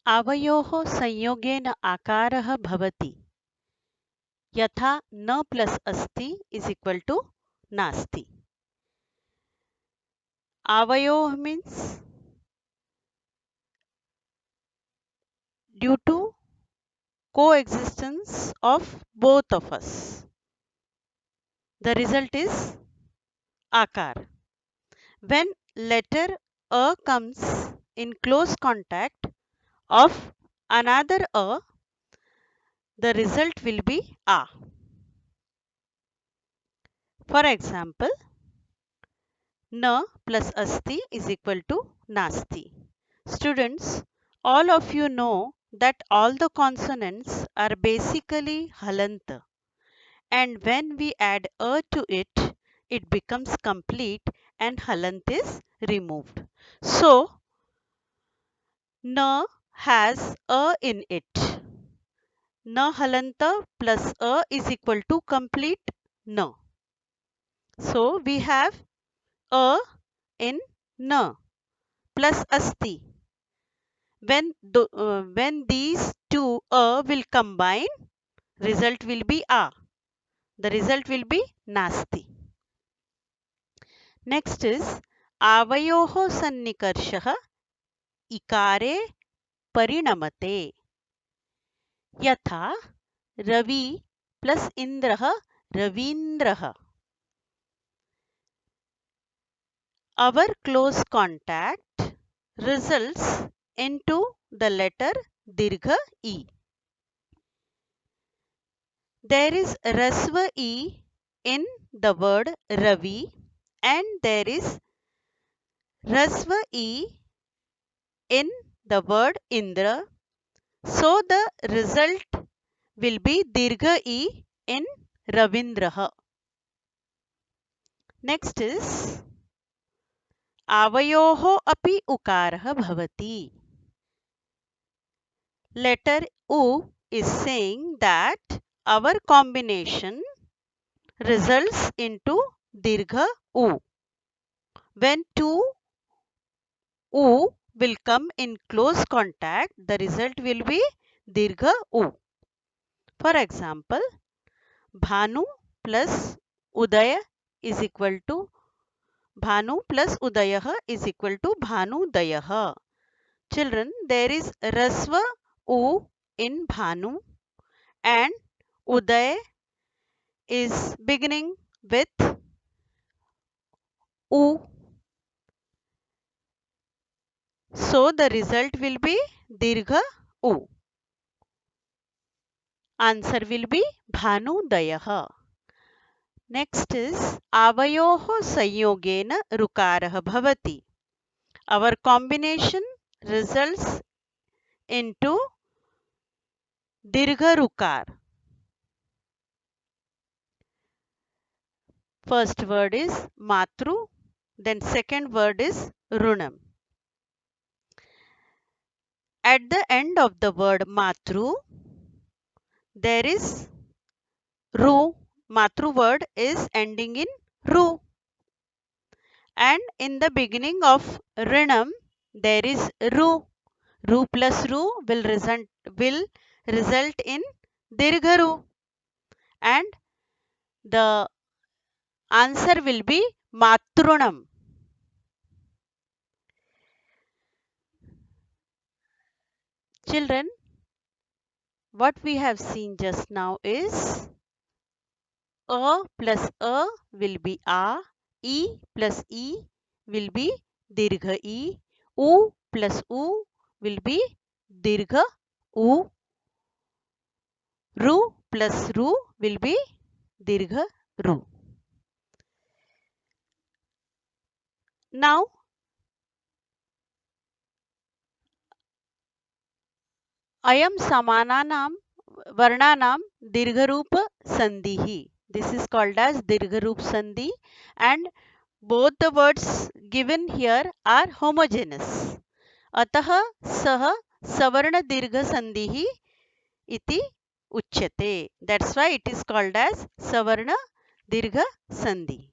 आवयोः संयोगेन आकारः भवति यथा न प्लस अस्ति इज इक्वल टू नास्ति. आवयोः means due to coexistence of both of us. The result is akar. When letter a comes in close contact of another a, the result will be a. For example, na plus asti is equal to nasti. Students, all of you know that all the consonants are basically halanta, and when we add a to it, it becomes complete and halant is removed. So, na has a in it. Na halanta plus a is equal to complete na. So, we have a in na plus asti. When these two a will combine, result will be a. The result will be nasti. Next is आवयोः सन्निकर्षः इकारे परिणमते. यथा रवि plus इंद्रः रवीन्द्रः. Our close contact results into the letter dirgha e. There is rasva e in the word Ravi and there is rasva e in the word Indra. So the result will be dirgha e in Ravindraha. Next is आवयोः अपि उकारः भवति. Letter U is saying that our combination results into dirgha U. When two U will come in close contact, the result will be dirgha U. For example, Bhanu plus Udaya is equal to Bhanu plus Udayah is equal to Bhanudayah. Children, there is rasva U in Bhanu and Uday is beginning with U. So the result will be dirgha U. Answer will be Bhanudayah. Next is आवयोः संयोगेन रुकारः भवति. Our combination results into dirgha rukar. First word is matru, then second word is runam. At the end of the word matru, there is ru. Matru word is ending in ru. And in the beginning of rinam, there is ru. Ru plus ru will result in dirgharu. And the answer will be matrunam. Children, what we have seen just now is a plus a will be a, e plus e will be dirgha e, u plus u will be dirgha u, ru plus ru will be dirgha ru. Now, ayam samananam varnanam dirgharup sandhi. This is called as dirgharup sandhi and both the words given here are homogeneous. अतः सः सवर्ण दीर्घ संधिः इति उच्यते. That's why it is called as savarna dirgha sandhi.